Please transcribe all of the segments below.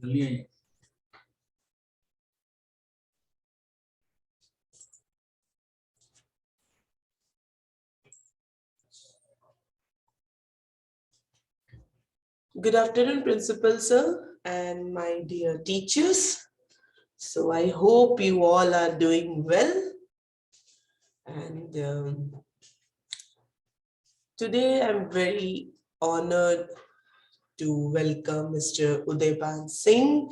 जल्दी आइए। Good afternoon, Principal Sir and my dear teachers. So I hope you all are doing well. And today I'm very honored to welcome Mr. Udaypan Singh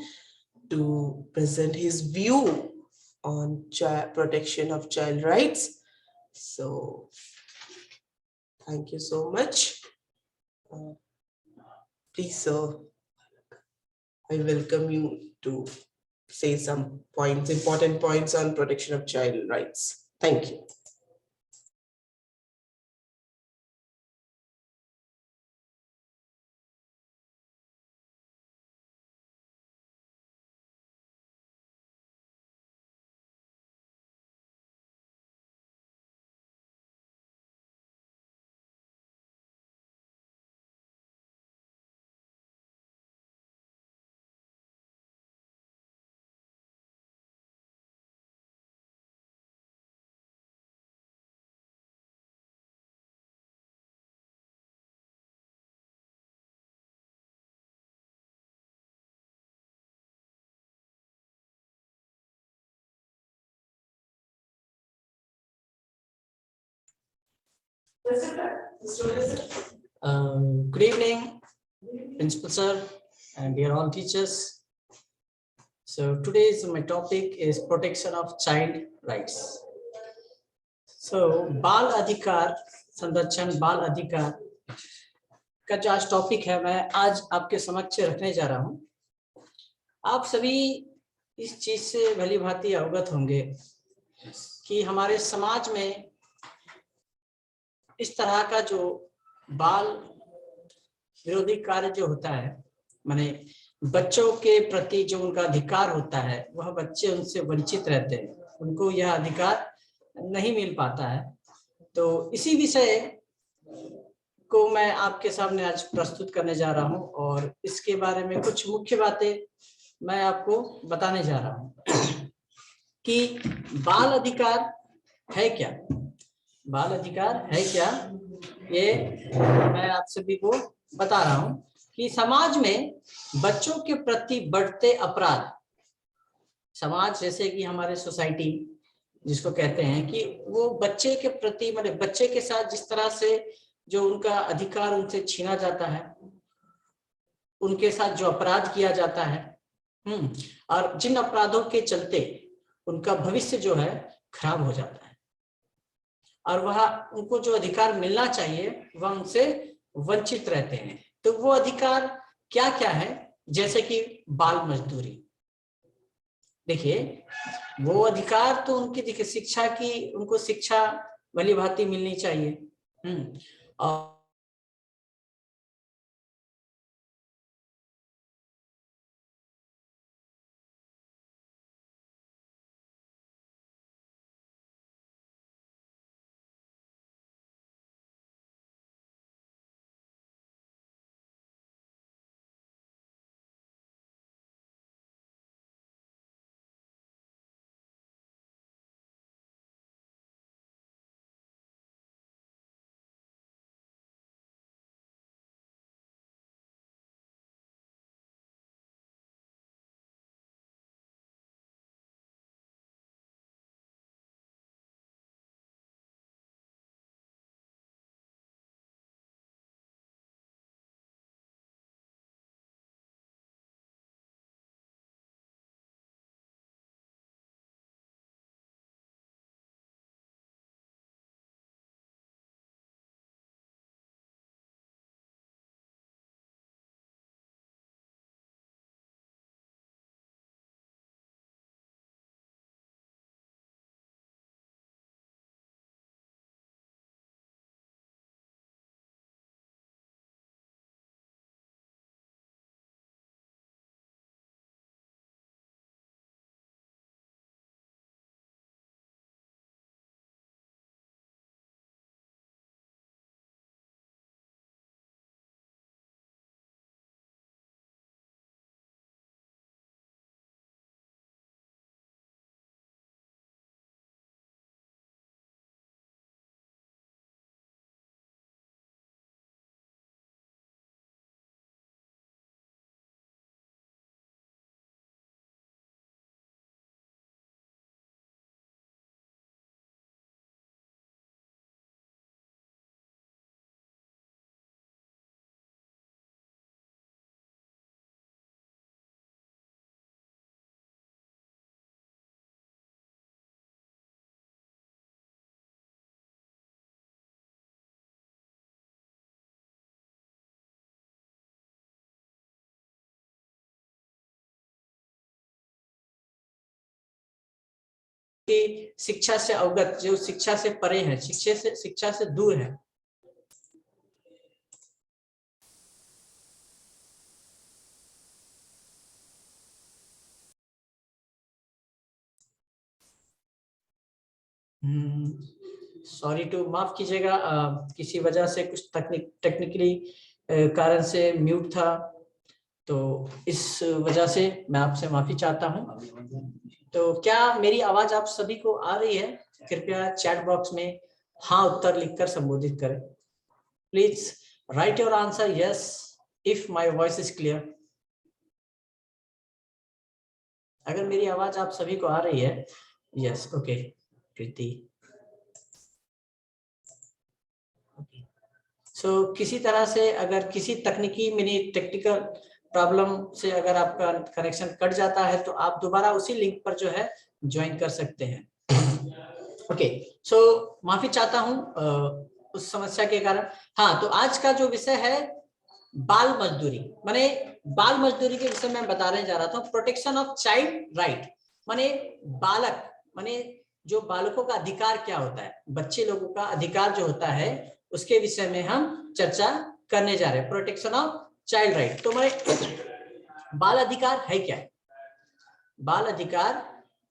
to present his view on protection of child rights. So thank you so much. Please, sir, I welcome you to say some points, important points on protection of child rights. Thank you. Good evening, Principal Sir, and dear all teachers. So today's my topic is protection of child rights. So बाल अधिकार संरक्षण बाल अधिकार का जो आज topic है मैं आज आपके समक्ष रखने जा रहा हूँ। आप सभी इस चीज से भली भांति अवगत होंगे कि हमारे समाज में इस तरह का जो बाल विरोधी कार्य जो होता है, माने बच्चों के प्रति जो उनका अधिकार होता है वह बच्चे उनसे वंचित रहते हैं, उनको यह अधिकार नहीं मिल पाता है। तो इसी विषय को मैं आपके सामने आज प्रस्तुत करने जा रहा हूं और इसके बारे में कुछ मुख्य बातें मैं आपको बताने जा रहा हूं कि बाल अधिकार है क्या, बाल अधिकार है क्या, ये मैं आप सभी को बता रहा हूं कि समाज में बच्चों के प्रति बढ़ते अपराध, समाज जैसे कि हमारे सोसाइटी जिसको कहते हैं कि वो बच्चे के प्रति मतलब बच्चे के साथ जिस तरह से जो उनका अधिकार उनसे छीना जाता है, उनके साथ जो अपराध किया जाता है, और जिन अपराधों के चलते उनका भविष्य जो है खराब हो जाता है और वह उनको जो अधिकार मिलना चाहिए वह उनसे वंचित रहते हैं। तो वो अधिकार क्या क्या है, जैसे कि बाल मजदूरी। देखिए वो अधिकार तो उनकी देखिए शिक्षा की, उनको शिक्षा भली भांति मिलनी चाहिए और कि शिक्षा से अवगत, जो शिक्षा से परे है, शिक्षा से दूर है। सॉरी टू, माफ कीजिएगा, किसी वजह से कुछ टेक्निकली कारण से म्यूट था, तो इस वजह से मैं आपसे माफी चाहता हूं। तो क्या मेरी आवाज आप सभी को आ रही है? कृपया चैट बॉक्स में हाँ उत्तर लिखकर संबोधित करें। Please right your answer yes if my voice is clear. अगर मेरी आवाज आप सभी को आ रही है, यस, ओके। प्रीति, सो किसी तरह से अगर किसी टेक्निकल प्रॉब्लम से अगर आपका कनेक्शन कट जाता है तो आप दोबारा उसी लिंक पर जो है ज्वाइन कर सकते हैं। ओके, सो माफी चाहता हूं उस समस्या के कारण। हाँ, तो आज का जो विषय है बाल मजदूरी, माने बाल मजदूरी के विषय में बताने जा रहा था। प्रोटेक्शन ऑफ चाइल्ड राइट, माने बालक, माने जो बालकों का अधिकार क्या होता है, बच्चे लोगों का अधिकार जो होता है, उसके विषय में हम चर्चा करने जा रहे हैं। प्रोटेक्शन ऑफ चाइल्ड राइट, तो माने बाल अधिकार है क्या, बाल अधिकार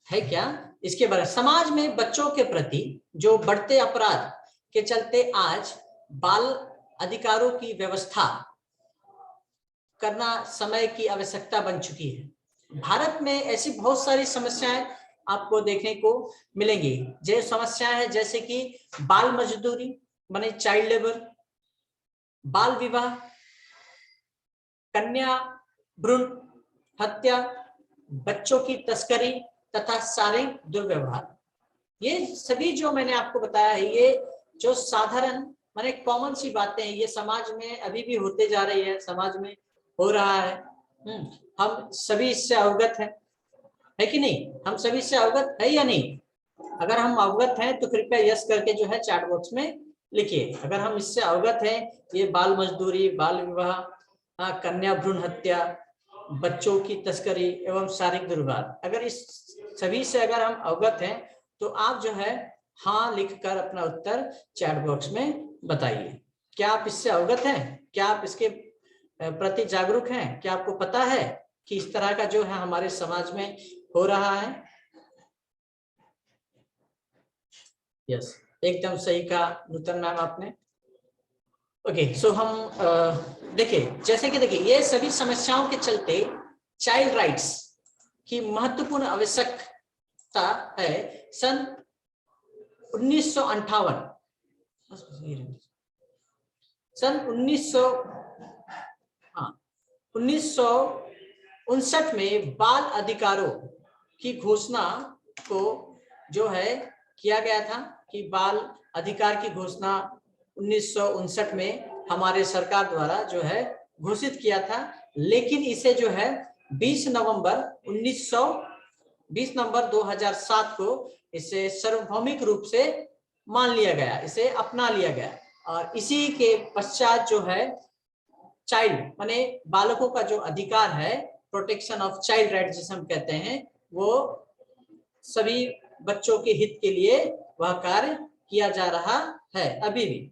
है क्या, इसके बारे में समाज में बच्चों के प्रति जो बढ़ते अपराध के चलते आज बाल अधिकारों की व्यवस्था करना समय की आवश्यकता बन चुकी है। भारत में ऐसी बहुत सारी समस्याएं आपको देखने को मिलेंगी। जो समस्याएं हैं जैसे कि बाल मजदूरी माने चाइल्ड लेबर, बाल विवाह, कन्या भ्रूण हत्या, बच्चों की तस्करी तथा शारीरिक दुर्व्यवहार। ये सभी जो मैंने आपको बताया है, ये जो साधारण माने कॉमन सी बातें हैं, ये समाज में अभी भी होते जा रही है, समाज में हो रहा है। हम सभी इससे अवगत है कि नहीं? हम सभी इससे अवगत है या नहीं? अगर हम अवगत हैं तो कृपया यस करके जो है चैट बॉक्स में लिखिए। अगर हम इससे अवगत हैं, ये बाल मजदूरी, बाल विवाह, कन्या भ्रूण हत्या, बच्चों की तस्करी एवं शारीरिक दुर्व्यवहार, अगर इस सभी से अगर हम अवगत हैं तो आप जो है हाँ लिखकर अपना उत्तर चैट बॉक्स में बताइए। क्या आप इससे अवगत हैं? क्या आप इसके प्रति जागरूक हैं? क्या आपको पता है कि इस तरह का जो है हमारे समाज में हो रहा है? यस, एकदम सही कहा नूतन मैम आपने। ओके, सो हम देखिए, जैसे कि देखिए ये सभी समस्याओं के चलते चाइल्ड राइट्स की महत्वपूर्ण आवश्यकता है। सन 1958 सन 1959 में बाल अधिकारों की घोषणा को जो है किया गया था कि बाल अधिकार की घोषणा 1959 में हमारे सरकार द्वारा जो है घोषित किया था। लेकिन इसे जो है 20 नवंबर 2007 को इसे सार्वभौमिक रूप से मान लिया गया, इसे अपना लिया गया। और इसी के पश्चात जो है चाइल्ड माने बालकों का जो अधिकार है, प्रोटेक्शन ऑफ चाइल्ड राइट जिसे हम कहते हैं, वो सभी बच्चों के हित के लिए वह कार्य किया जा रहा है अभी भी।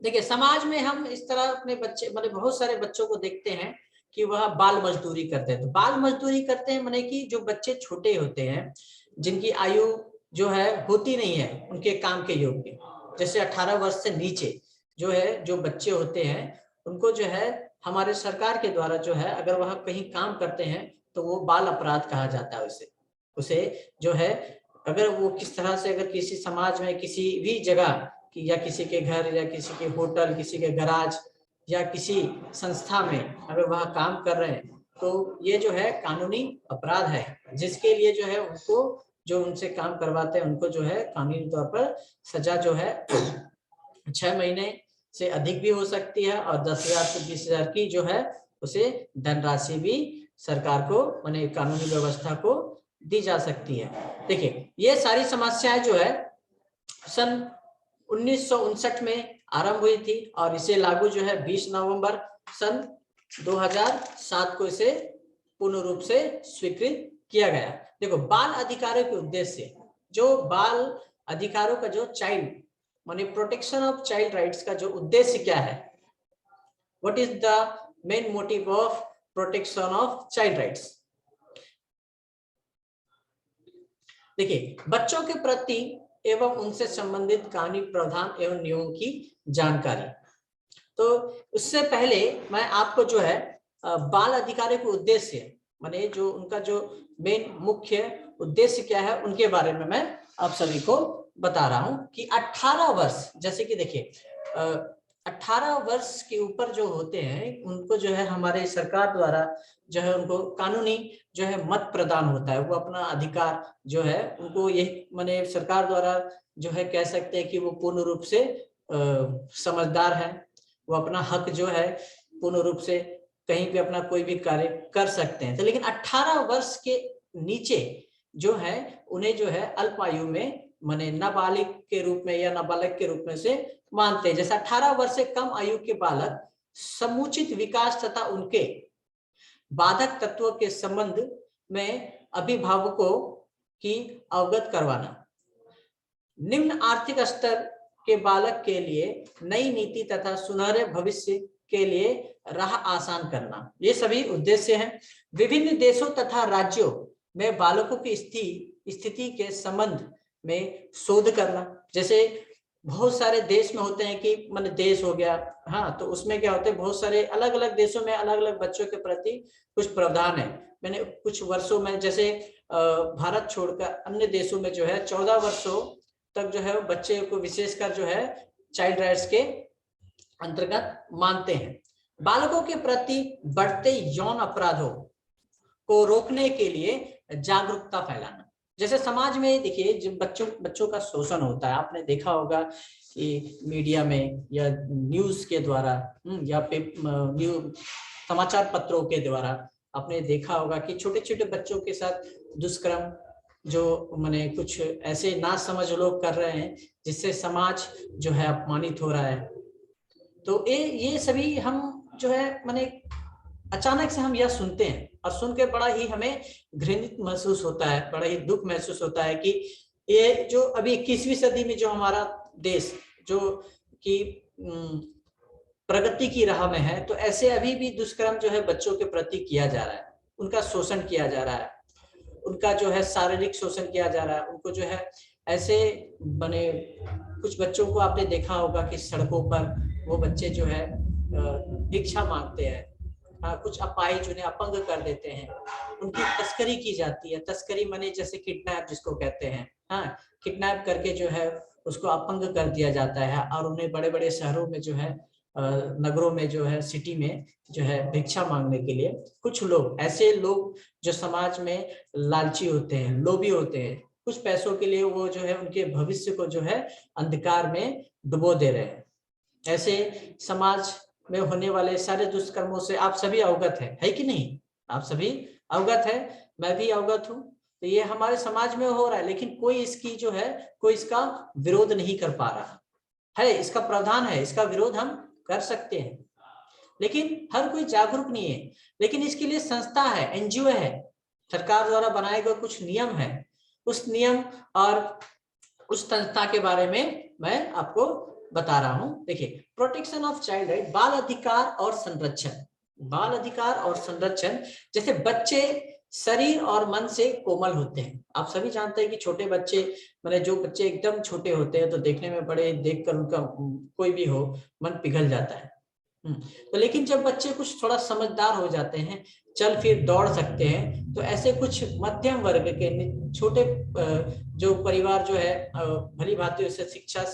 देखिए समाज में हम इस तरह अपने बच्चे माने बहुत सारे बच्चों को देखते हैं कि वह बाल मजदूरी करते हैं। तो बाल मजदूरी करते हैं माने कि जो बच्चे छोटे होते हैं, जिनकी आयु जो है होती नहीं है उनके काम के योग्य, जैसे 18 वर्ष से नीचे जो है जो बच्चे होते हैं, उनको जो है हमारे सरकार के द्वारा जो है अगर वह कहीं काम करते हैं तो वो बाल अपराध कहा जाता है। उसे जो है अगर वो किस तरह से अगर किसी समाज में किसी भी जगह या किसी के घर या किसी के होटल, किसी के गैराज या किसी संस्था में अगर वह काम कर रहे हैं तो ये जो है कानूनी अपराध है, जिसके लिए जो है उनको जो उनसे काम करवाते हैं उनको जो है कानूनी तौर पर सजा जो है 6 महीने से अधिक भी हो सकती है और 10,000 से 20,000 की जो है उसे धनराशि भी सरकार को माने कानूनी व्यवस्था को दी जा सकती है। देखिए ये सारी समस्याएं जो है सन 1959 में आरंभ हुई थी और इसे लागू जो है 20 नवंबर सन 2007 को इसे पूर्ण रूप से स्वीकृत किया गया। देखो बाल अधिकारों के उद्देश्य जो बाल अधिकारों का जो चाइल्ड माने प्रोटेक्शन ऑफ चाइल्ड राइट्स का जो उद्देश्य क्या है, what is the main motive of protection of child rights. देखिए, बच्चों के प्रति एवं उनसे संबंधित कानूनी प्रावधान एवं नियमों की जानकारी। तो उससे पहले मैं आपको जो है बाल अधिकारों के उद्देश्य माने जो उनका जो मेन मुख्य उद्देश्य क्या है उनके बारे में मैं आप सभी को बता रहा हूं कि 18 वर्ष, जैसे कि देखिए 18 वर्ष के ऊपर जो होते हैं उनको जो है हमारे सरकार द्वारा जो है उनको कानूनी जो है मत प्रदान होता है, वो अपना अधिकार जो है उनको यही माने सरकार द्वारा जो है कह सकते हैं कि वो पूर्ण रूप से समझदार है, वो अपना हक जो है पूर्ण रूप से कहीं भी अपना कोई भी कार्य कर सकते हैं। तो लेकिन 18 वर्ष के नीचे जो है उन्हें जो है अल्प आयु में माने नाबालिग के रूप में या नाबालक के रूप में से मानते हैं। जैसे 18 वर्ष से कम आयु के बालक समुचित विकास तथा उनके बाधक तत्वों के संबंध में अभिभावकों की अवगत करवाना, निम्न आर्थिक स्तर के बालक के लिए नई नीति तथा सुनहरे भविष्य के लिए राह आसान करना, ये सभी उद्देश्य हैं। विभिन्न देशों तथा राज्यों में बालकों की स्थिति के संबंध में शोध करना, जैसे बहुत सारे देश में होते हैं कि मान देश हो गया, हाँ, तो उसमें क्या होता है बहुत सारे अलग अलग देशों में अलग अलग बच्चों के प्रति कुछ प्रावधान है। मैंने कुछ वर्षों में जैसे भारत छोड़कर अन्य देशों में जो है 14 वर्षों तक जो है बच्चे को विशेषकर जो है चाइल्ड राइट्स के अंतर्गत मानते हैं। बालकों के प्रति बढ़ते यौन अपराधों को रोकने के लिए जागरूकता फैलाना, जैसे समाज में देखिए जब बच्चों का शोषण होता है, आपने देखा होगा कि मीडिया में या न्यूज के द्वारा या समाचार पत्रों के द्वारा आपने देखा होगा कि छोटे छोटे बच्चों के साथ दुष्कर्म जो माने कुछ ऐसे ना समझ लोग कर रहे हैं जिससे समाज जो है अपमानित हो रहा है। तो ये सभी हम जो है माने अचानक से हम यह सुनते हैं और सुन के बड़ा ही हमें घृणित महसूस होता है, बड़ा ही दुख महसूस होता है कि ये जो अभी 21वीं सदी में जो हमारा देश जो कि प्रगति की राह में है, तो ऐसे अभी भी दुष्कर्म जो है बच्चों के प्रति किया जा रहा है, उनका शोषण किया जा रहा है, उनका जो है शारीरिक शोषण किया जा रहा है, उनको जो है ऐसे बने कुछ बच्चों को आपने देखा होगा कि सड़कों पर वो बच्चे जो है भिक्षा मांगते हैं, कुछ अपाहिज उन्हें अपंग कर देते हैं, उनकी तस्करी की जाती है। तस्करी माने जैसे किडनैप जिसको कहते हैं, हाँ, किडनैप करके जो है उसको अपंग कर दिया जाता है और उन्हें बड़े बड़े शहरों में जो है नगरों में जो है सिटी में जो है भिक्षा मांगने के लिए कुछ लोग, ऐसे लोग जो समाज में लालची होते हैं, लोभी होते हैं, कुछ पैसों के लिए वो जो है उनके भविष्य को जो है अंधकार में डुबो दे रहे हैं। ऐसे समाज में होने वाले सारे दुष्कर्मों से आप सभी अवगत है कि नहीं? आप सभी अवगत है, मैं भी अवगत हूँ। तो ये हमारे समाज में हो रहा है, लेकिन कोई इसकी जो है कोई इसका विरोध नहीं कर पा रहा है। इसका प्रावधान है, इसका विरोध हम कर सकते हैं, लेकिन हर कोई जागरूक नहीं है। लेकिन इसके लिए संस्था है, एनजीओ है, सरकार द्वारा बनाए गए कुछ नियम है, उस नियम और उस संस्था के बारे में मैं आपको बता रहा हूं। देखिए, प्रोटेक्शन ऑफ चाइल्ड राइट, बाल अधिकार और संरक्षण। बाल अधिकार और संरक्षण, जैसे बच्चे शरीर और मन से कोमल होते हैं। आप सभी जानते हैं कि छोटे बच्चे मतलब जो बच्चे एकदम छोटे होते हैं तो देखने में बड़े, देखकर उनका कोई भी हो मन पिघल जाता है। तो लेकिन जब बच्चे कुछ थोड़ा समझदार हो जाते हैं, चल फिर दौड़ सकते हैं, तो ऐसे कुछ मध्यम वर्ग के छोटे जो परिवार जो है भली भांति उसे शिक्षा,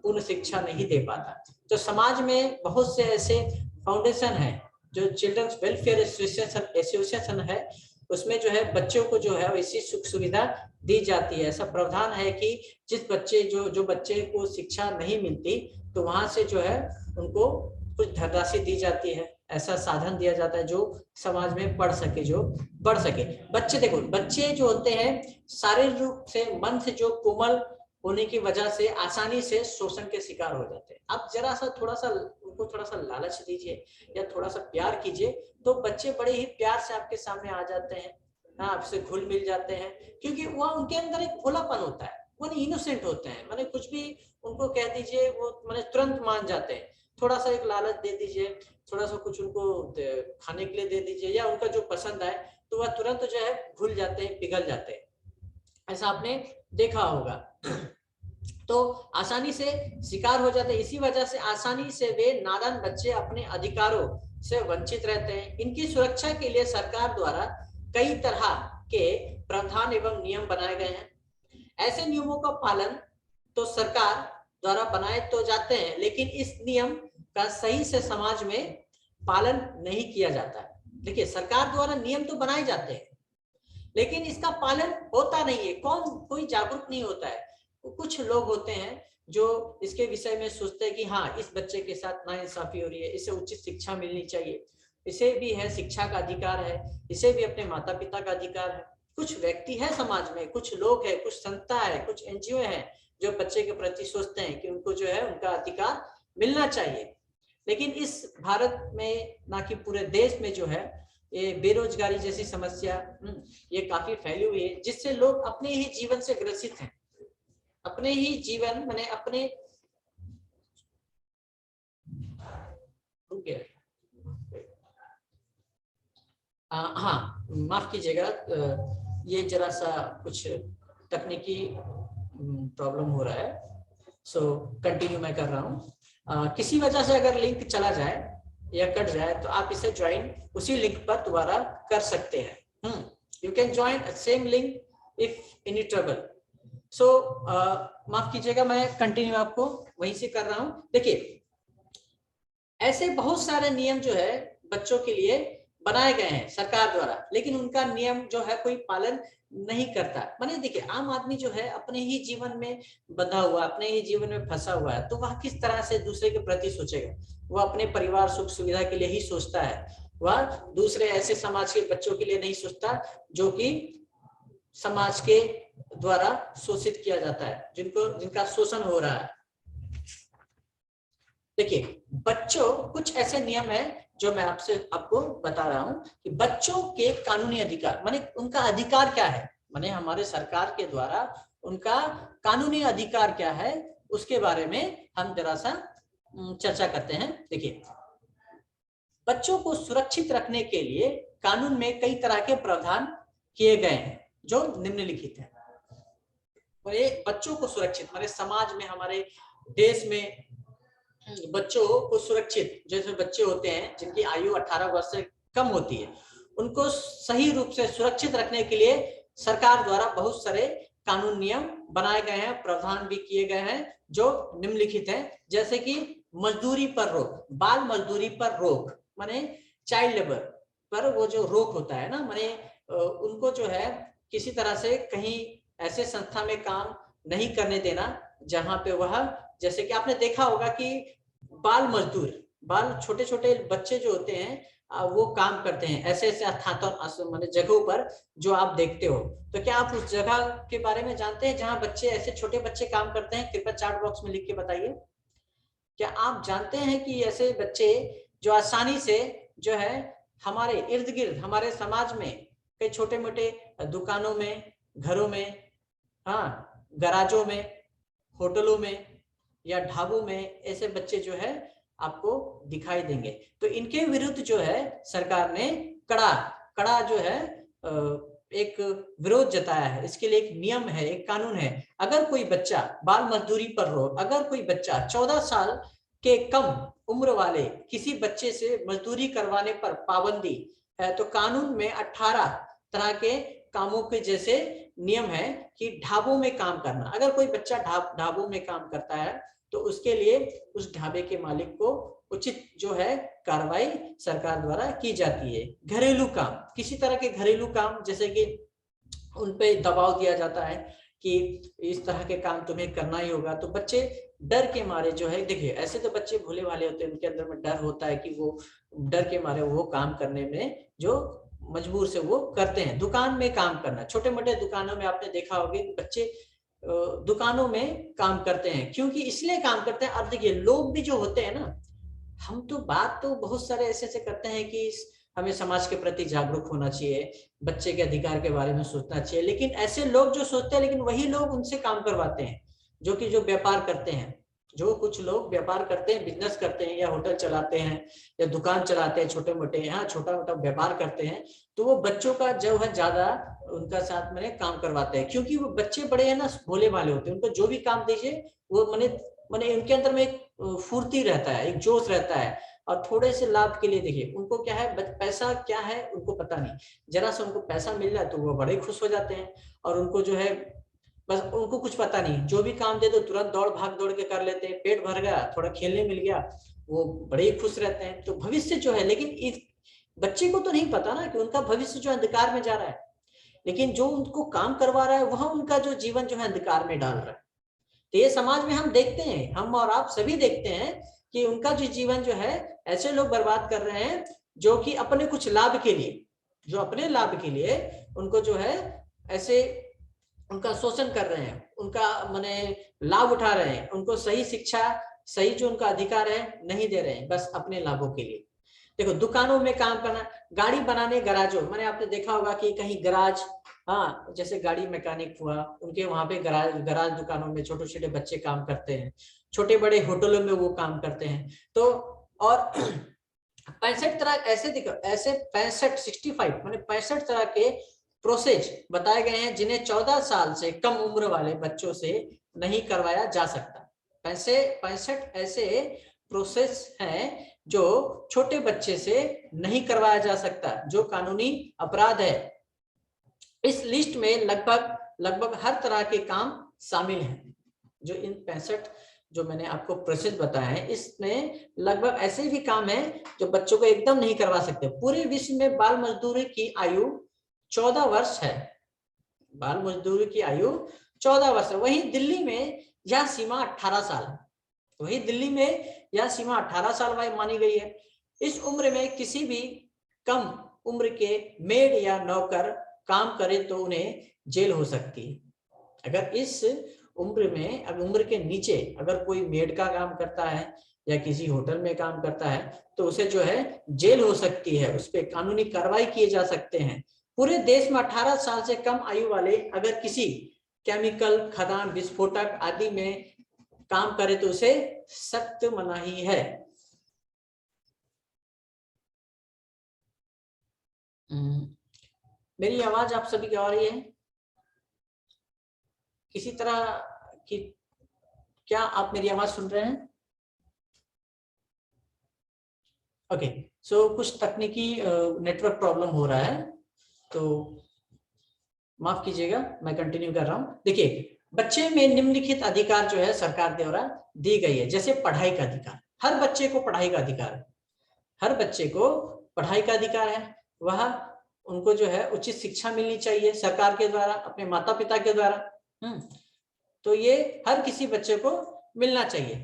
पूर्ण शिक्षा नहीं दे पाता, तो समाज में बहुत से ऐसे फाउंडेशन है जो चिल्ड्रंस वेलफेयर एसोसिएशन है, उसमें जो है बच्चों को जो है वैसी सुख सुविधा दी जाती है। ऐसा प्रावधान है कि जिस बच्चे जो बच्चे को शिक्षा नहीं मिलती तो वहां से जो है उनको कुछ धनराशि दी जाती है, ऐसा साधन दिया जाता है जो समाज में पढ़ सके, जो बढ़ सके। बच्चे देखो, बच्चे जो होते हैं शारीरिक रूप से, मन से जो कोमल होने की वजह से आसानी से शोषण के शिकार हो जाते हैं। आप जरा सा थोड़ा सा उनको थोड़ा सा लालच दीजिए या थोड़ा सा प्यार कीजिए तो बच्चे बड़े ही प्यार से आपके सामने आ जाते हैं, हाँ, आपसे घुल मिल जाते हैं, क्योंकि वह उनके अंदर एक भोलापन होता है, वो इनोसेंट होते हैं, माने कुछ भी उनको कह दीजिए वो माने तुरंत मान जाते हैं। थोड़ा सा एक लालच दे दीजिए, थोड़ा सा कुछ उनको खाने के लिए दे दीजिए या उनका जो पसंद आए, तो वह तुरंत जो है घुल जाते हैं, पिघल जाते हैं। ऐसा आपने देखा होगा। तो आसानी से शिकार हो जाते हैं, इसी वजह से आसानी से वे नादान बच्चे अपने अधिकारों से वंचित रहते हैं। इनकी सुरक्षा के लिए सरकार द्वारा कई तरह के प्रावधान एवं नियम बनाए गए हैं। ऐसे नियमों का पालन तो सरकार द्वारा बनाए तो जाते हैं, लेकिन इस नियम का सही से समाज में पालन नहीं किया जाता है। देखिए, सरकार द्वारा नियम तो बनाए जाते हैं, लेकिन इसका पालन होता नहीं है। कोई जागरूक नहीं होता है। कुछ लोग होते हैं जो इसके विषय में सोचते हैं कि हाँ, इस बच्चे के साथ नाइंसाफी हो रही है, इसे उचित शिक्षा मिलनी चाहिए, इसे भी है शिक्षा का अधिकार है, इसे भी अपने माता पिता का अधिकार है। कुछ व्यक्ति है समाज में, कुछ लोग है, कुछ संस्था है, कुछ एनजीओ है जो बच्चे के प्रति सोचते हैं कि उनको जो है उनका अधिकार मिलना चाहिए। लेकिन इस भारत में, ना कि पूरे देश में जो है ये बेरोजगारी जैसी समस्या ये काफी फैली हुई है, जिससे लोग अपने ही जीवन से ग्रसित हैं। अपने ही जीवन माने अपने हाँ, माफ कीजिएगा, ये जरा सा कुछ तकनीकी प्रॉब्लम हो रहा है, सो कंटिन्यू मैं कर रहा हूँ। किसी वजह से अगर लिंक चला जाए या कट जाए तो आप इसे ज्वाइन उसी लिंक पर दोबारा कर सकते हैं। You can join same link if any trouble. So माफ कीजिएगा, मैं कंटिन्यू आपको वहीं से कर रहा हूं। देखिए, ऐसे बहुत सारे नियम जो है बच्चों के लिए बनाए गए हैं सरकार द्वारा, लेकिन उनका नियम जो है कोई पालन नहीं करता। माने देखिए, आम आदमी जो है अपने ही जीवन में बंधा हुआ, अपने ही जीवन में फंसा हुआ है, तो वह किस तरह से दूसरे के प्रति सोचेगा? वह अपने परिवार सुख सुविधा के लिए ही सोचता है, वह दूसरे ऐसे समाज के बच्चों के लिए नहीं सोचता जो कि समाज के द्वारा शोषित किया जाता है, जिनका शोषण हो रहा है। देखिए, बच्चों, कुछ ऐसे नियम है जो मैं आपको बता रहा हूं कि बच्चों के कानूनी अधिकार, माने उनका अधिकार क्या है, माने हमारे सरकार के द्वारा उनका कानूनी अधिकार क्या है, उसके बारे में हम जरा सा चर्चा करते हैं। देखिए, बच्चों को सुरक्षित रखने के लिए कानून में कई तरह के प्रावधान किए गए हैं जो निम्नलिखित है। और ये बच्चों को सुरक्षित, हमारे समाज में, हमारे देश में बच्चों को सुरक्षित, जैसे बच्चे होते हैं जिनकी आयु 18 वर्ष से कम होती है, उनको सही रूप से सुरक्षित रखने के लिए सरकार द्वारा बहुत सारे कानून नियम बनाए गए हैं, प्रावधान भी किए गए हैं जो निम्नलिखित हैं। जैसे कि मजदूरी पर रोक, बाल मजदूरी पर रोक, माने चाइल्ड लेबर पर वो जो रोक होता है ना, माने उनको जो है किसी तरह से कहीं ऐसे संस्था में काम नहीं करने देना जहां पे वह, जैसे कि आपने देखा होगा कि बाल मजदूर, बाल छोटे छोटे बच्चे जो होते हैं वो काम करते हैं ऐसे ऐसे स्थानों, माने जगहों पर जो आप देखते हो। तो क्या आप उस जगह के बारे में जानते हैं जहां बच्चे, ऐसे छोटे बच्चे काम करते हैं? कृपया चैट बॉक्स में लिख के बताइए। क्या आप जानते हैं कि ऐसे बच्चे जो आसानी से जो है हमारे इर्द गिर्द, हमारे समाज में कई छोटे मोटे दुकानों में, घरों में, हाँ, गराजों में, होटलों में या ढाबों में ऐसे बच्चे जो है आपको दिखाई देंगे। तो इनके विरुद्ध जो है सरकार ने कड़ा जो है एक विरोध जताया है। इसके लिए एक नियम है, एक कानून है। अगर कोई बच्चा बाल मजदूरी पर रोक, अगर कोई बच्चा 14 साल के कम उम्र वाले किसी बच्चे से मजदूरी करवाने पर पाबंदी है, तो कानून में 18 तरह के कामों के जैसे नियम है कि ढाबों में काम करना। अगर कोई बच्चा ढाबों में काम करता है तो उसके लिए उस ढाबे के मालिक को उचित जो है कार्रवाई सरकार द्वारा की जाती है। घरेलू काम, किसी तरह के घरेलू काम, जैसे कि उन पे दबाव दिया जाता है कि इस तरह के काम तुम्हें करना ही होगा, तो बच्चे डर के मारे जो है, देखिए ऐसे तो बच्चे भोले भाले होते हैं, उनके अंदर में डर होता है कि वो डर के मारे वो काम करने में जो मजबूर से वो करते हैं। दुकान में काम करना, छोटे मोटे दुकानों में आपने देखा होगा बच्चे दुकानों में काम करते हैं, क्योंकि इसलिए काम करते हैं। अब देखिए, लोग भी जो होते हैं ना, हम तो बात तो बहुत सारे ऐसे करते हैं कि हमें समाज के प्रति जागरूक होना चाहिए, बच्चे के अधिकार के बारे में सोचना चाहिए। लेकिन ऐसे लोग जो सोचते हैं, लेकिन वही लोग उनसे काम करवाते हैं, जो व्यापार करते हैं। जो कुछ लोग व्यापार करते हैं, बिजनेस करते हैं, या होटल चलाते हैं, या दुकान चलाते हैं, छोटे मोटे यहाँ छोटा मोटा व्यापार करते हैं, तो वो बच्चों का जो है ज्यादा उनका साथ में काम करवाते हैं, क्योंकि वो बच्चे बड़े है ना, भोले भाले होते हैं। उनको जो भी काम दीजिए वो मने मने उनके अंदर में एक फुर्ती रहता है, एक जोश रहता है। और थोड़े से लाभ के लिए देखिए, उनको क्या है, पैसा क्या है उनको पता नहीं, जरा से उनको पैसा मिल जाए तो वो बड़े खुश हो जाते हैं। और उनको जो है बस उनको कुछ पता नहीं, जो भी काम दे दो तुरंत दौड़ भाग दौड़ के कर लेते हैं, पेट भर गया, थोड़ा खेलने मिल गया, वो बड़े ही खुश रहते हैं। तो भविष्य जो है, लेकिन इस बच्चे को तो नहीं पता ना कि उनका भविष्य जो अंधकार में जा रहा है, लेकिन जो उनको काम करवा रहा है वह उनका जो जीवन जो है अंधकार में डाल रहा है। तो ये समाज में हम देखते हैं, हम और आप सभी देखते हैं कि उनका जो जीवन जो है ऐसे लोग बर्बाद कर रहे हैं, जो कि अपने कुछ लाभ के लिए, जो अपने लाभ के लिए उनको जो है ऐसे उनका शोषण कर रहे हैं, उनका माने लाभ उठा रहे हैं, उनको सही शिक्षा, सही जो उनका अधिकार है नहीं दे रहे हैं, बस अपने लाभों के लिए। देखो दुकानों में काम करना, गाड़ी बनाने गराजों, मैंने आपने देखा होगा कि कहीं गराज, हाँ जैसे गाड़ी मैकेनिक हुआ, उनके वहां पे गराज गराज दुकानों में छोटे छोटे बच्चे काम करते हैं, छोटे बड़े होटलों में वो काम करते हैं। तो और 65 तरह ऐसे दिखो, ऐसे 65 65 माने 65 तरह के प्रोसेस बताए गए हैं, जिन्हें 14 साल से कम उम्र वाले बच्चों से नहीं करवाया जा सकता। 65 ऐसे प्रोसेस हैं जो छोटे बच्चे से नहीं करवाया जा सकता, जो कानूनी अपराध है। इस लिस्ट में लगभग लगभग हर तरह के काम शामिल हैं। जो इन 65 जो मैंने आपको प्रोसेस बताए हैं, इसमें लगभग ऐसे भी काम हैं जो बच्चों को एकदम नहीं करवा सकते। पूरे विश्व में बाल मजदूरी की आयु 14 वर्ष है। बाल मजदूरी की आयु 14 वर्ष है। वहीं दिल्ली में यह सीमा 18 साल है। वही दिल्ली में यह सीमा 18 साल मानी गई है। इस उम्र में किसी भी कम उम्र के मेड या नौकर काम करे तो उन्हें जेल हो सकती है। अगर इस उम्र में, अब उम्र के नीचे अगर कोई मेड का काम करता है या किसी होटल में काम करता है तो उसे जो है जेल हो सकती है, उस पर कानूनी कार्रवाई किए जा सकते हैं। पूरे देश में 18 साल से कम आयु वाले अगर किसी केमिकल, खदान, विस्फोटक आदि में काम करे तो उसे सख्त मनाही है। मेरी आवाज आप सभी की आ रही है किसी तरह की? क्या आप मेरी आवाज सुन रहे हैं? ओके, सो कुछ तकनीकी नेटवर्क प्रॉब्लम हो रहा है, तो माफ कीजिएगा, मैं कंटिन्यू कर रहा हूँ। देखिए, बच्चे में निम्नलिखित अधिकार जो है सरकार द्वारा दी गई है। जैसे पढ़ाई का अधिकार, हर बच्चे को पढ़ाई का अधिकार है, हर बच्चे को पढ़ाई का अधिकार है। वह उनको जो है उचित शिक्षा मिलनी चाहिए सरकार के द्वारा, अपने माता पिता के द्वारा। तो ये हर किसी बच्चे को मिलना चाहिए।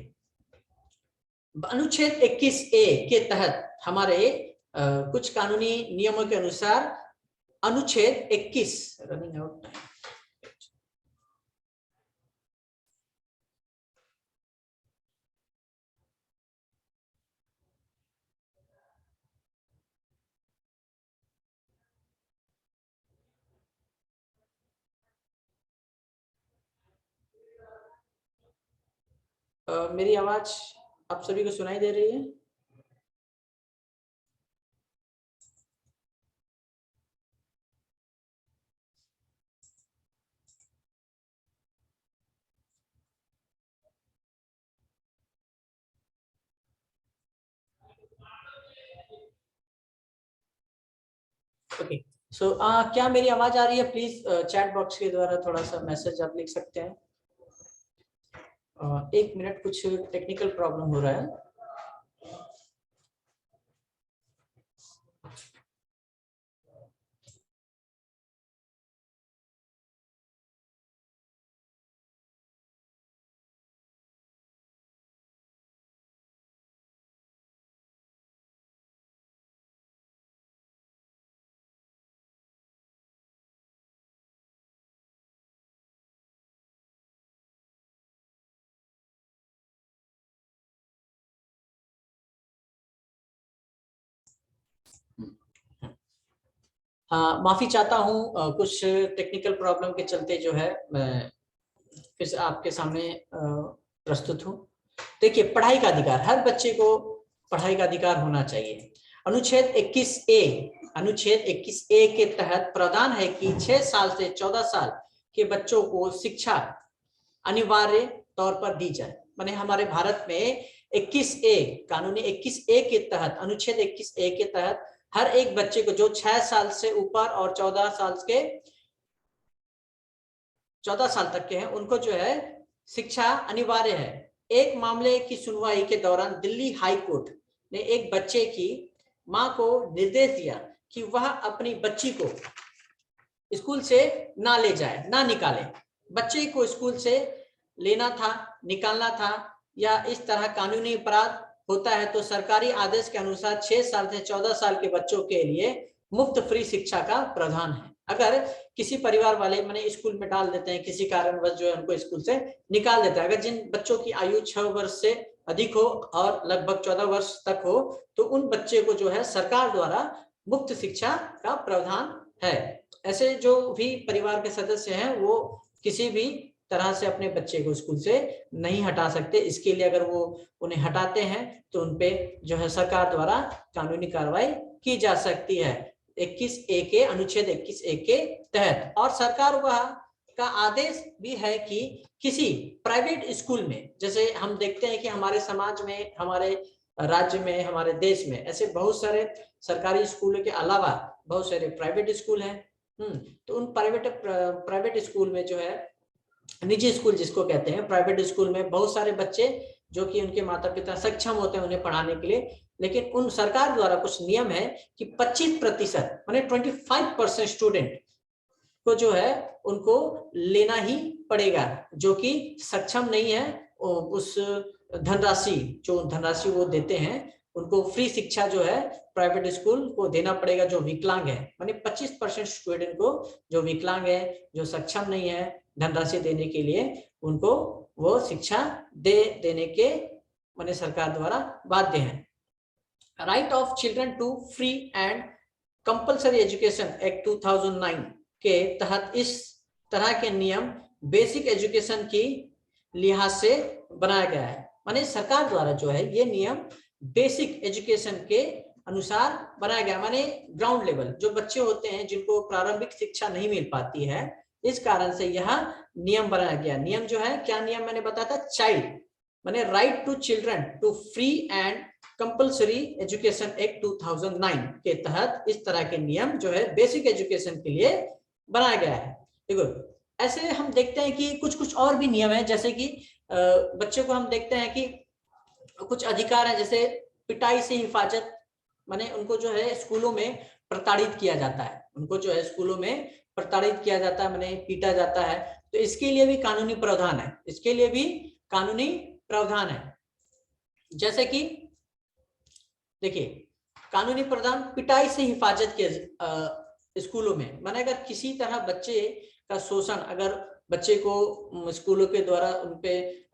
अनुच्छेद 21A के तहत हमारे कुछ कानूनी नियमों के अनुसार अनुच्छेद 21 रनिंग आउट टाइम, मेरी आवाज आप सभी को सुनाई दे रही है? ओके, सो क्या मेरी आवाज आ रही है? प्लीज चैट बॉक्स के द्वारा थोड़ा सा मैसेज आप लिख सकते हैं। 1 मिनट, कुछ टेक्निकल प्रॉब्लम हो रहा है। हाँ, माफी चाहता हूँ, कुछ टेक्निकल प्रॉब्लम के चलते जो है मैं फिर से आपके सामने प्रस्तुत हूँ। देखिए, पढ़ाई का अधिकार, हर बच्चे को पढ़ाई का अधिकार होना चाहिए। अनुच्छेद 21A के तहत प्रावधान है कि 6 साल से 14 साल के बच्चों को शिक्षा अनिवार्य तौर पर दी जाए। माने हमारे भारत में 21A, कानूनी 21A के तहत, अनुच्छेद 21A के तहत हर एक बच्चे को जो 6 साल से ऊपर और 14 साल तक के हैं, उनको जो है शिक्षा अनिवार्य है। एक मामले की सुनवाई के दौरान दिल्ली हाई कोर्ट ने एक बच्चे की मां को निर्देश दिया कि वह अपनी बच्ची को स्कूल से ना ले जाए, ना निकाले। बच्चे को स्कूल से लेना था, निकालना था, या इस तरह कानूनी अपराध होता है तो सरकारी आदेश के अनुसार 6 साल से 14 साल के बच्चों के लिए मुफ्त फ्री शिक्षा का प्रावधान है। अगर किसी परिवार वाले मैंने स्कूल में डाल देते हैं, किसी कारणवश जो है उनको स्कूल से निकाल देते हैं, अगर जिन बच्चों की आयु 6 वर्ष से अधिक हो और लगभग 14 वर्ष तक हो, तो उन बच्चे को जो है सरकार द्वारा मुफ्त शिक्षा का प्रावधान है। ऐसे जो भी परिवार के सदस्य हैं वो किसी भी तरह से अपने बच्चे को स्कूल से नहीं हटा सकते। इसके लिए अगर वो उन्हें हटाते हैं तो उनपे जो है सरकार द्वारा कानूनी कार्रवाई की जा सकती है 21A के, अनुच्छेद 21A के तहत। और सरकार वह का आदेश भी है कि किसी प्राइवेट स्कूल में, जैसे हम देखते हैं कि हमारे समाज में, हमारे राज्य में, हमारे देश में ऐसे बहुत सारे सरकारी स्कूलों के अलावा बहुत सारे प्राइवेट स्कूल हैं। तो उन प्राइवेट स्कूल में जो है, निजी स्कूल जिसको कहते हैं, प्राइवेट स्कूल में बहुत सारे बच्चे जो कि उनके माता पिता सक्षम होते हैं उन्हें पढ़ाने के लिए, लेकिन उन सरकार द्वारा कुछ नियम है कि 25% माने 25% स्टूडेंट को जो है उनको लेना ही पड़ेगा, जो कि सक्षम नहीं है। उस धनराशि वो देते हैं, उनको फ्री शिक्षा जो है प्राइवेट स्कूल को देना पड़ेगा जो विकलांग है। माने 25% स्टूडेंट को जो विकलांग है, जो सक्षम नहीं है धनराशि देने के लिए, उनको वो शिक्षा देने के माने सरकार द्वारा बाध्य है। Right of children to free and compulsory education act 2009 के तहत इस तरह के नियम बेसिक एजुकेशन की लिहाज से बनाया गया है। माने सरकार द्वारा जो है ये नियम बेसिक एजुकेशन के अनुसार बनाया गया, माने ग्राउंड लेवल जो बच्चे होते हैं जिनको प्रारंभिक शिक्षा नहीं मिल पाती है, इस कारण से यह नियम बनाया गया। नियम जो है, क्या नियम मैंने बताया था, चाइल्ड माने right to children to free and compulsory education act 2009 के तहत इस तरह के नियम जो है बेसिक एजुकेशन के लिए बनाया गया है। देखो, ऐसे हम देखते हैं कि कुछ और भी नियम है, जैसे कि बच्चों को हम देखते हैं कि कुछ अधिकार है, जैसे पिटाई से हिफाजत, माने उनको जो है स्कूलों में प्रताड़ित किया जाता है, उनको जो है स्कूलों में प्रताड़ित किया जाता है, माने पीटा जाता है, तो इसके लिए भी कानूनी प्रावधान है, इसके लिए भी कानूनी प्रावधान है। जैसे कि देखिए, कानूनी प्रावधान पिटाई से हिफाजत के स्कूलों में, माने अगर किसी तरह बच्चे का शोषण, अगर बच्चे को स्कूलों के द्वारा उनपे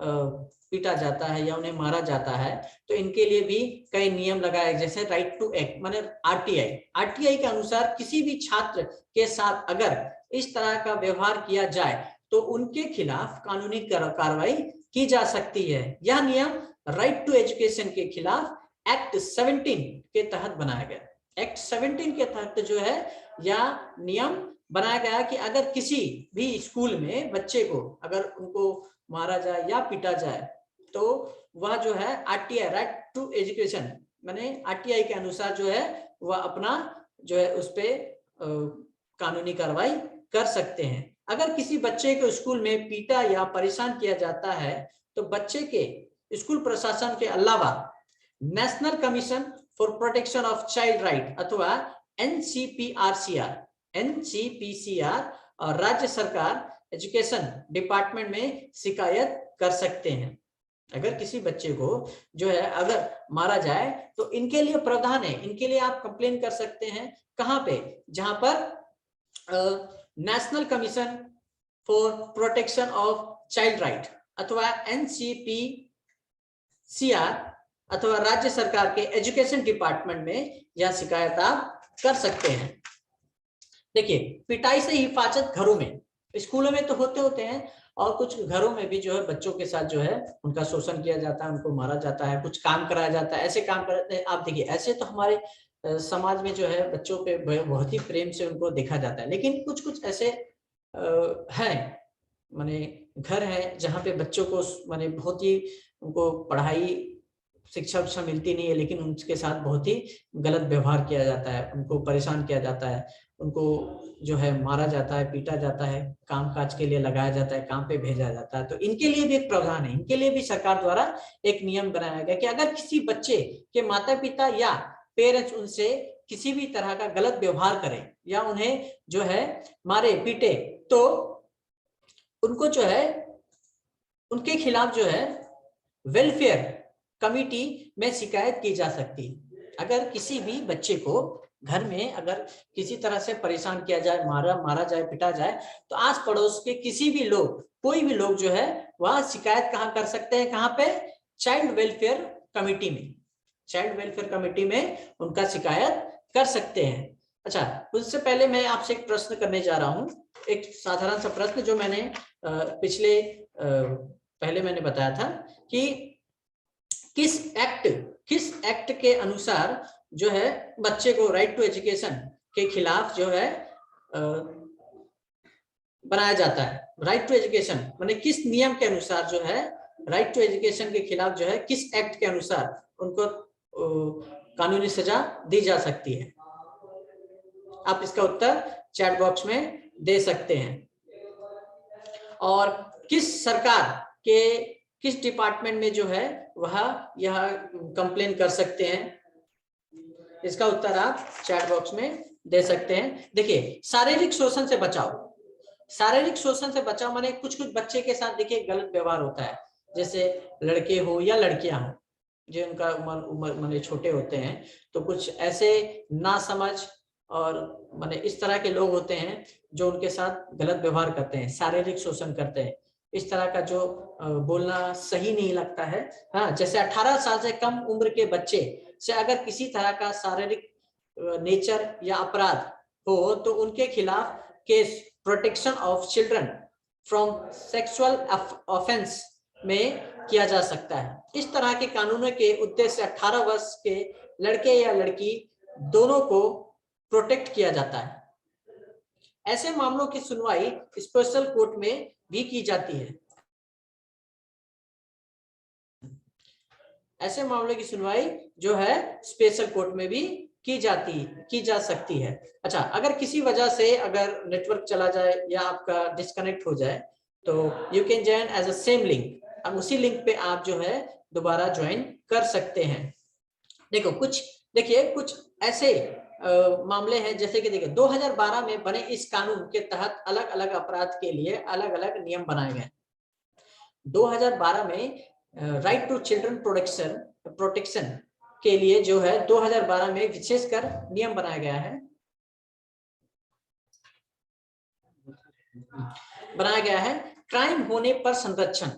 पीटा जाता है या उन्हें मारा जाता है, तो इनके लिए भी कई नियम लगाए, जैसे राइट टू एक्ट माने आरटीआई के अनुसार किसी भी छात्र के साथ अगर इस तरह का व्यवहार किया जाए तो उनके खिलाफ कानूनी कार्रवाई की जा सकती है। यह नियम राइट टू एजुकेशन के खिलाफ एक्ट 17 के तहत बनाया गया। एक्ट 17 के तहत जो है यह नियम बनाया गया कि अगर किसी भी स्कूल में बच्चे को अगर उनको मारा जाए या पीटा जाए तो वह जो है आरटीआई राइट टू एजुकेशन माने आरटीआई के अनुसार जो है वह अपना जो है उस पे कानूनी कार्रवाई कर सकते हैं। अगर किसी बच्चे को स्कूल में पीटा या परेशान किया जाता है तो बच्चे के स्कूल प्रशासन के अलावा national commission for protection of child right अथवा एनसीपीसीआर और राज्य सरकार एजुकेशन डिपार्टमेंट में शिकायत कर सकते हैं। अगर किसी बच्चे को जो है अगर मारा जाए तो इनके लिए प्रावधान है, इनके लिए आप कंप्लेन कर सकते हैं। कहां पे? जहां पर national commission for protection of child right अथवा एनसीपीसीआर अथवा राज्य सरकार के एजुकेशन डिपार्टमेंट में यह शिकायत आप कर सकते हैं। देखिए पिटाई से हिफाजत घरों में, स्कूलों में तो होते हैं, और कुछ घरों में भी जो है बच्चों के साथ जो है उनका शोषण किया जाता है, उनको मारा जाता है, कुछ काम कराया जाता है, ऐसे काम कराते हैं। आप देखिए ऐसे तो हमारे समाज में जो है बच्चों पे बहुत ही प्रेम से उनको देखा जाता है, लेकिन कुछ कुछ ऐसे हैं माने घर है जहाँ पे बच्चों को माने बहुत ही उनको पढ़ाई शिक्षा उच्छा मिलती नहीं है, लेकिन उनके साथ बहुत ही गलत व्यवहार किया जाता है, उनको परेशान किया जाता है, उनको जो है मारा जाता है, पीटा जाता है, काम काज के लिए लगाया जाता है, काम पे भेजा जाता है। तो इनके लिए भी एक प्रावधान है, इनके लिए भी सरकार द्वारा एक नियम बनाया गया कि अगर किसी बच्चे के माता पिता या पेरेंट्स उनसे किसी भी तरह का गलत व्यवहार करें या उन्हें जो है मारे पीटे, तो उनको जो है उनके खिलाफ जो है वेलफेयर कमिटी में शिकायत की जा सकती है। अगर किसी भी बच्चे को घर में अगर किसी तरह से परेशान किया जाए, मारा जाए, पिटा जाए, तो आस पड़ोस के किसी भी लोग, कोई भी लोग जो है वह शिकायत कहाँ कर सकते हैं, कहाँ पे, चाइल्ड वेलफेयर कमिटी में, चाइल्ड वेलफेयर कमिटी में उनका शिकायत कर सकते हैं। अच्छा, उससे पहले मैं आपसे एक प्रश्न करने जा रहा हूँ, एक साधारण सा प्रश्न जो मैंने पहले मैंने बताया था कि किस एक्ट के अनुसार जो है बच्चे को राइट टू एजुकेशन के खिलाफ जो है बनाया जाता है। राइट टू एजुकेशन माने किस नियम के अनुसार जो है राइट टू एजुकेशन के खिलाफ जो है किस एक्ट के अनुसार उनको कानूनी सजा दी जा सकती है। आप इसका उत्तर चैट बॉक्स में दे सकते हैं। और किस सरकार के किस डिपार्टमेंट में जो है वह यह कंप्लेन कर सकते हैं, इसका उत्तर आप चैट बॉक्स में दे सकते हैं। देखिए शारीरिक शोषण से बचाव, शारीरिक शोषण से बचाव माने कुछ कुछ बच्चे के साथ देखिए गलत व्यवहार होता है, जैसे लड़के हो या लड़कियां हो, जो उनका उम्र माने छोटे होते हैं, तो कुछ ऐसे ना समझ और माने इस तरह के लोग होते हैं जो उनके साथ गलत व्यवहार करते हैं, शारीरिक शोषण करते हैं। इस तरह का जो बोलना सही नहीं लगता है। हाँ, जैसे 18 साल से कम उम्र के बच्चे से अगर किसी तरह का शारीरिक नेचर या अपराध हो तो उनके खिलाफ case protection of children from sexual offence में किया जा सकता है। इस तरह के कानूनों के उद्देश्य 18 वर्ष के लड़के या लड़की दोनों को प्रोटेक्ट किया जाता है। ऐसे मामलों की सुनवाई स्पेशल कोर्ट में भी की जाती है। ऐसे मामले की सुनवाई जो है स्पेशल कोर्ट में भी की जा सकती है। अच्छा, अगर किसी वजह से अगर नेटवर्क चला जाए या आपका डिस्कनेक्ट हो जाए तो you can join as a same link, अब उसी लिंक पे आप जो है दोबारा ज्वाइन कर सकते हैं। देखो कुछ ऐसे मामले हैं, जैसे कि देखिए 2012 में बने इस कानून के तहत अलग अलग अपराध के लिए अलग अलग नियम बनाए गए। 2012 में राइट टू चिल्ड्रन प्रोटेक्शन के लिए जो है 2012 में विशेषकर नियम बनाया गया है क्राइम होने पर संरक्षण।